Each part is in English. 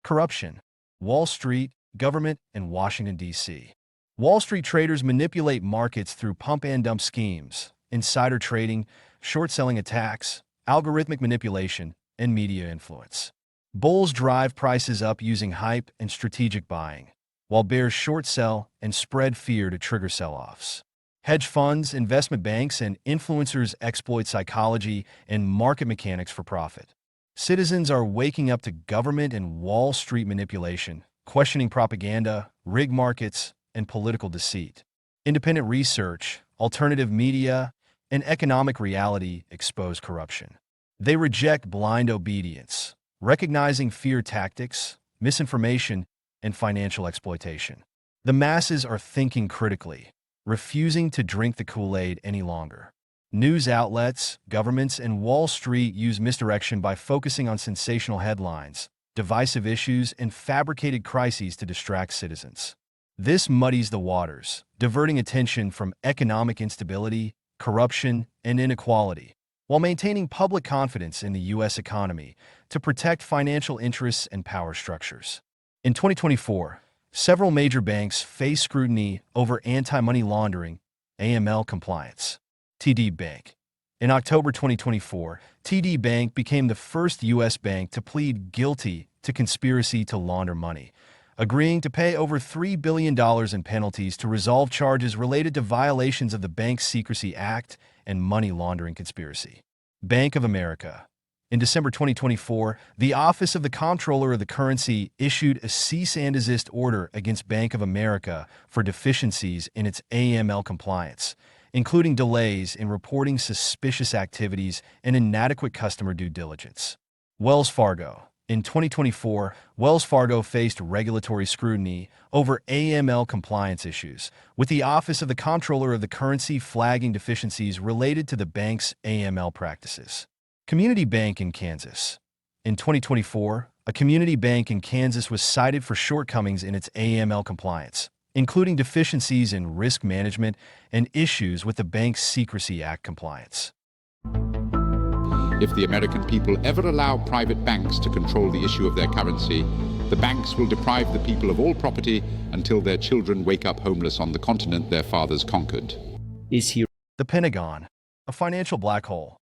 Corruption. Wall Street, government, and Washington, D.C. Wall Street traders manipulate markets through pump-and-dump schemes, insider trading, short-selling attacks, algorithmic manipulation, and media influence. Bulls drive prices up using hype and strategic buying, while bears short sell and spread fear to trigger sell-offs. Hedge funds, investment banks, and influencers exploit psychology and market mechanics for profit. Citizens are waking up to government and Wall Street manipulation, questioning propaganda, rigged markets, and political deceit. Independent research, alternative media, and economic reality expose corruption. They reject blind obedience, recognizing fear tactics, misinformation, and financial exploitation. The masses are thinking critically, refusing to drink the Kool-Aid any longer. News outlets, governments, and Wall Street use misdirection by focusing on sensational headlines, divisive issues, and fabricated crises to distract citizens. This muddies the waters, diverting attention from economic instability, corruption, and inequality, while maintaining public confidence in the U.S. economy to protect financial interests and power structures. In 2024, several major banks face scrutiny over anti-money laundering (AML) compliance. TD Bank. In October 2024, TD Bank became the first U.S. bank to plead guilty to conspiracy to launder money, agreeing to pay over $3 billion in penalties to resolve charges related to violations of the Bank Secrecy Act and money laundering conspiracy. Bank of America. In December 2024, the Office of the Comptroller of the Currency issued a cease and desist order against Bank of America for deficiencies in its AML compliance, including delays in reporting suspicious activities and inadequate customer due diligence. Wells Fargo. In 2024, Wells Fargo faced regulatory scrutiny over AML compliance issues, with the Office of the Comptroller of the Currency flagging deficiencies related to the bank's AML practices. Community Bank in Kansas. In 2024, a community bank in Kansas was cited for shortcomings in its AML compliance, including deficiencies in risk management and issues with the Bank's Secrecy Act compliance. If the American people ever allow private banks to control the issue of their currency, the banks will deprive the people of all property until their children wake up homeless on the continent their fathers conquered. The Pentagon, a financial black hole.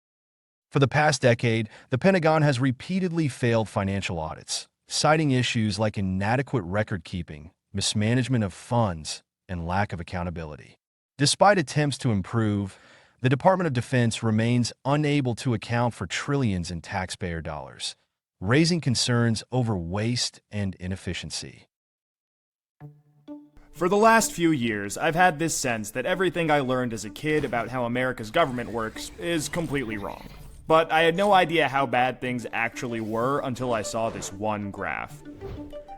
For the past decade, the Pentagon has repeatedly failed financial audits, citing issues like inadequate record-keeping, mismanagement of funds, and lack of accountability. Despite attempts to improve, the Department of Defense remains unable to account for trillions in taxpayer dollars, raising concerns over waste and inefficiency. For the last few years, I've had this sense that everything I learned as a kid about how America's government works is completely wrong. But I had no idea how bad things actually were until I saw this one graph.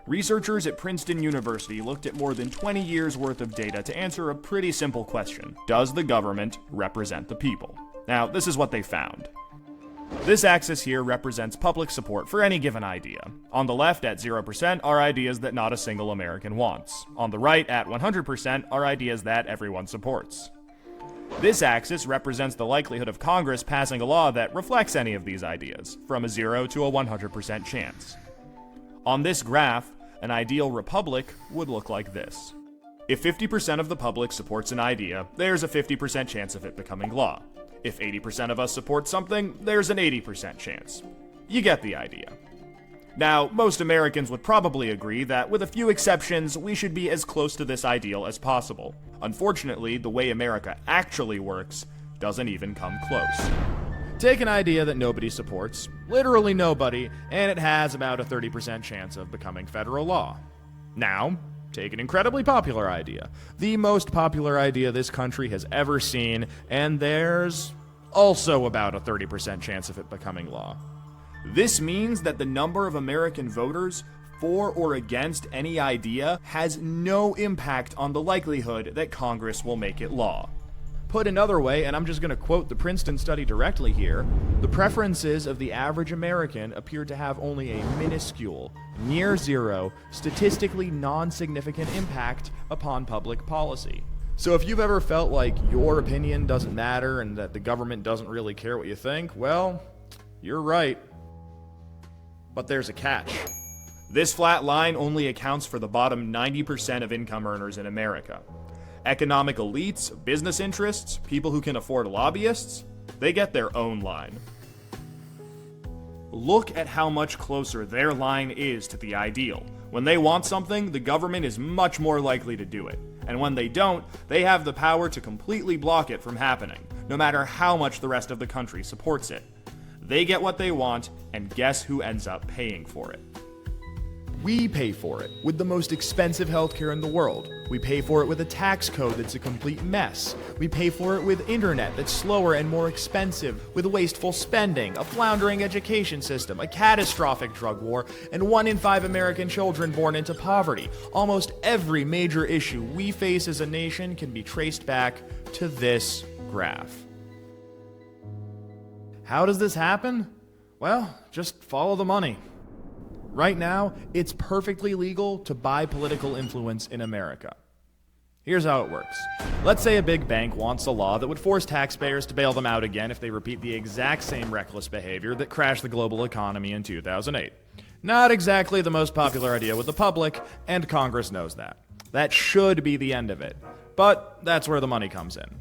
Researchers at Princeton University looked at more than 20 years worth of data to answer a pretty simple question. Does the government represent the people? Now, this is what they found. This axis here represents public support for any given idea. On the left at 0% are ideas that not a single American wants. On the right at 100% are ideas that everyone supports. This axis represents the likelihood of Congress passing a law that reflects any of these ideas, from a 0 to a 100% chance. On this graph, an ideal republic would look like this. If 50% of the public supports an idea, there's a 50% chance of it becoming law. If 80% of us support something, there's an 80% chance. You get the idea. Now, most Americans would probably agree that, with a few exceptions, we should be as close to this ideal as possible. Unfortunately, the way America actually works doesn't even come close. Take an idea that nobody supports, literally nobody, and it has about a 30% chance of becoming federal law. Now, take an incredibly popular idea, the most popular idea this country has ever seen, and there's also about a 30% chance of it becoming law. This means that the number of American voters for or against any idea has no impact on the likelihood that Congress will make it law. Put another way, and I'm just going to quote the Princeton study directly here, the preferences of the average American appear to have only a minuscule, near zero, statistically non-significant impact upon public policy. So if you've ever felt like your opinion doesn't matter and that the government doesn't really care what you think, well, you're right. But there's a catch. This flat line only accounts for the bottom 90% of income earners in America. Economic elites, business interests, people who can afford lobbyists, they get their own line. Look at how much closer their line is to the ideal. When they want something, the government is much more likely to do it. And when they don't, they have the power to completely block it from happening, no matter how much the rest of the country supports it. They get what they want, and guess who ends up paying for it? We pay for it with the most expensive healthcare in the world. We pay for it with a tax code that's a complete mess. We pay for it with internet that's slower and more expensive, with wasteful spending, a floundering education system, a catastrophic drug war, and 1 in 5 American children born into poverty. Almost every major issue we face as a nation can be traced back to this graph. How does this happen? Well, just follow the money. Right now, it's perfectly legal to buy political influence in America. Here's how it works. Let's say a big bank wants a law that would force taxpayers to bail them out again if they repeat the exact same reckless behavior that crashed the global economy in 2008. Not exactly the most popular idea with the public, and Congress knows that. That should be the end of it. But that's where the money comes in.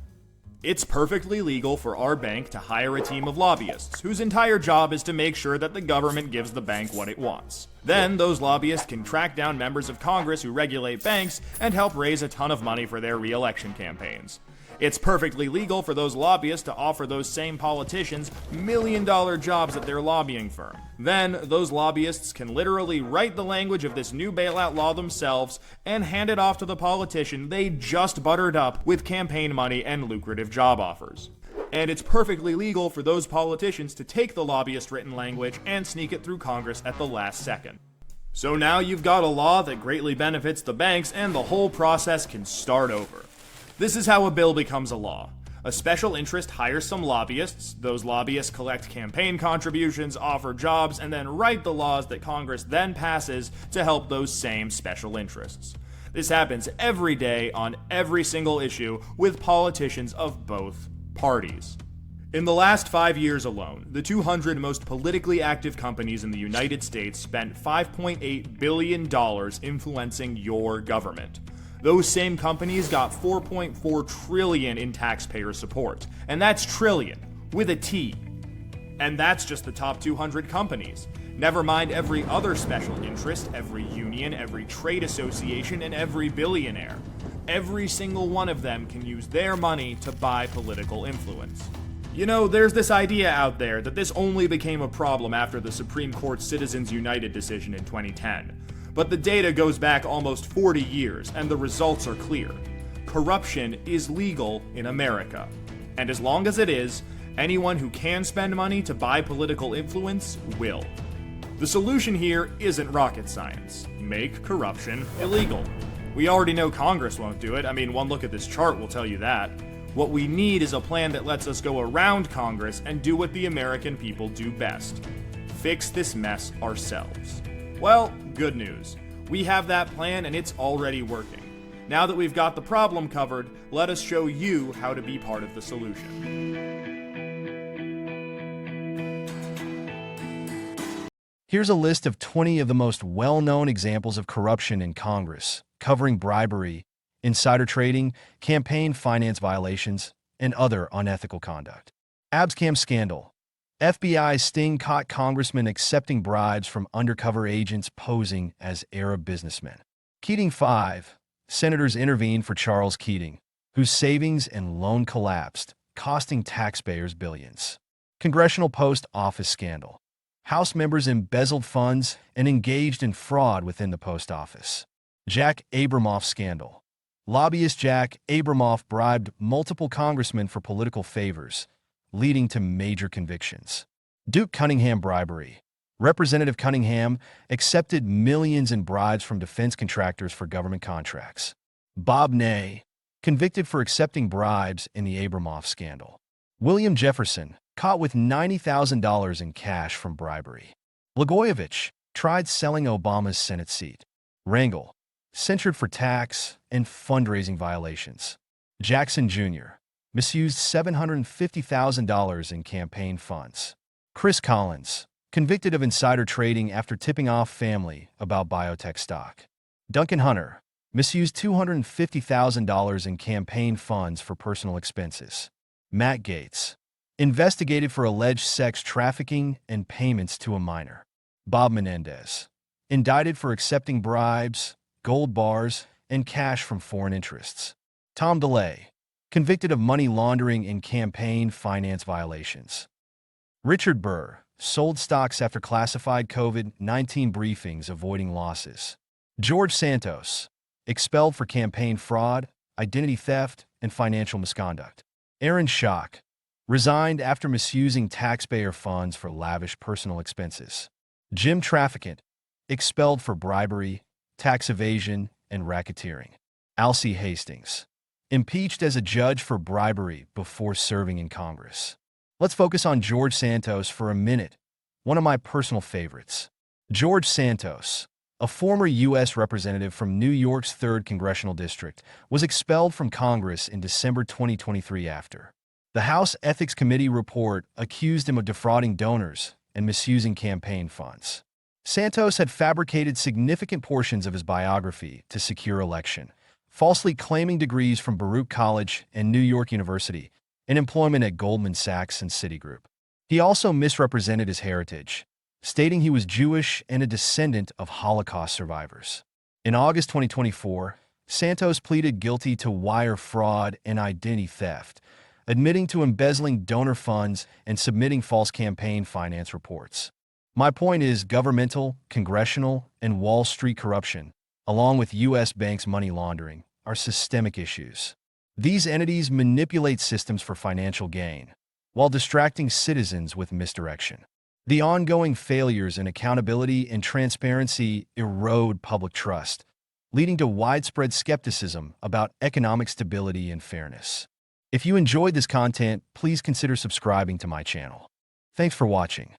It's perfectly legal for our bank to hire a team of lobbyists whose entire job is to make sure that the government gives the bank what it wants. Then those lobbyists can track down members of Congress who regulate banks and help raise a ton of money for their re-election campaigns. It's perfectly legal for those lobbyists to offer those same politicians million-dollar jobs at their lobbying firm. Then, those lobbyists can literally write the language of this new bailout law themselves and hand it off to the politician they just buttered up with campaign money and lucrative job offers. And it's perfectly legal for those politicians to take the lobbyist-written language and sneak it through Congress at the last second. So now you've got a law that greatly benefits the banks, and the whole process can start over. This is how a bill becomes a law. A special interest hires some lobbyists, those lobbyists collect campaign contributions, offer jobs, and then write the laws that Congress then passes to help those same special interests. This happens every day on every single issue with politicians of both parties. In the last 5 years alone, the 200 most politically active companies in the United States spent $5.8 billion influencing your government. Those same companies got $4.4 trillion in taxpayer support. And that's trillion, with a T. And that's just the top 200 companies. Never mind every other special interest, every union, every trade association, and every billionaire. Every single one of them can use their money to buy political influence. You know, there's this idea out there that this only became a problem after the Supreme Court's Citizens United decision in 2010. But the data goes back almost 40 years, and the results are clear. Corruption is legal in America. And as long as it is, anyone who can spend money to buy political influence will. The solution here isn't rocket science. Make corruption illegal. We already know Congress won't do it. I mean, one look at this chart will tell you that. What we need is a plan that lets us go around Congress and do what the American people do best. Fix this mess ourselves. Well, good news. We have that plan and it's already working. Now that we've got the problem covered, let us show you how to be part of the solution. Here's a list of 20 of the most well-known examples of corruption in Congress, covering bribery, insider trading, campaign finance violations, and other unethical conduct. Abscam scandal. FBI sting caught congressmen accepting bribes from undercover agents posing as Arab businessmen. Keating 5. Senators intervened for Charles Keating, whose savings and loan collapsed, costing taxpayers billions. Congressional Post Office scandal. House members embezzled funds and engaged in fraud within the post office. Jack Abramoff scandal. Lobbyist Jack Abramoff bribed multiple congressmen for political favors, leading to major convictions. Duke Cunningham bribery. Representative Cunningham accepted millions in bribes from defense contractors for government contracts. Bob Ney, convicted for accepting bribes in the Abramoff scandal. William Jefferson, caught with $90,000 in cash from bribery. Blagojevich, tried selling Obama's Senate seat. Rangel, censured for tax and fundraising violations. Jackson Jr., misused $750,000 in campaign funds. Chris Collins, convicted of insider trading after tipping off family about biotech stock. Duncan Hunter misused $250,000 in campaign funds for personal expenses. Matt Gaetz investigated for alleged sex trafficking and payments to a minor. Bob Menendez indicted for accepting bribes, gold bars, and cash from foreign interests. Tom DeLay convicted of money laundering and campaign finance violations. Richard Burr sold stocks after classified COVID-19 briefings avoiding losses. George Santos expelled for campaign fraud, identity theft, and financial misconduct. Aaron Schock resigned after misusing taxpayer funds for lavish personal expenses. Jim Traficant expelled for bribery, tax evasion, and racketeering. Alcee Hastings impeached as a judge for bribery before serving in Congress. Let's focus on George Santos for a minute, one of my personal favorites. George Santos, a former U.S. representative from New York's 3rd Congressional District, was expelled from Congress in December 2023 after the House Ethics Committee report accused him of defrauding donors and misusing campaign funds. Santos had fabricated significant portions of his biography to secure election, falsely claiming degrees from Baruch College and New York University and employment at Goldman Sachs and Citigroup. He also misrepresented his heritage, stating he was Jewish and a descendant of Holocaust survivors. In August 2024, Santos pleaded guilty to wire fraud and identity theft, admitting to embezzling donor funds and submitting false campaign finance reports. My point is, governmental, congressional, and Wall Street corruption, along with U.S. banks' money laundering, are systemic issues. These entities manipulate systems for financial gain, while distracting citizens with misdirection. The ongoing failures in accountability and transparency erode public trust, leading to widespread skepticism about economic stability and fairness. If you enjoyed this content, please consider subscribing to my channel. Thanks for watching.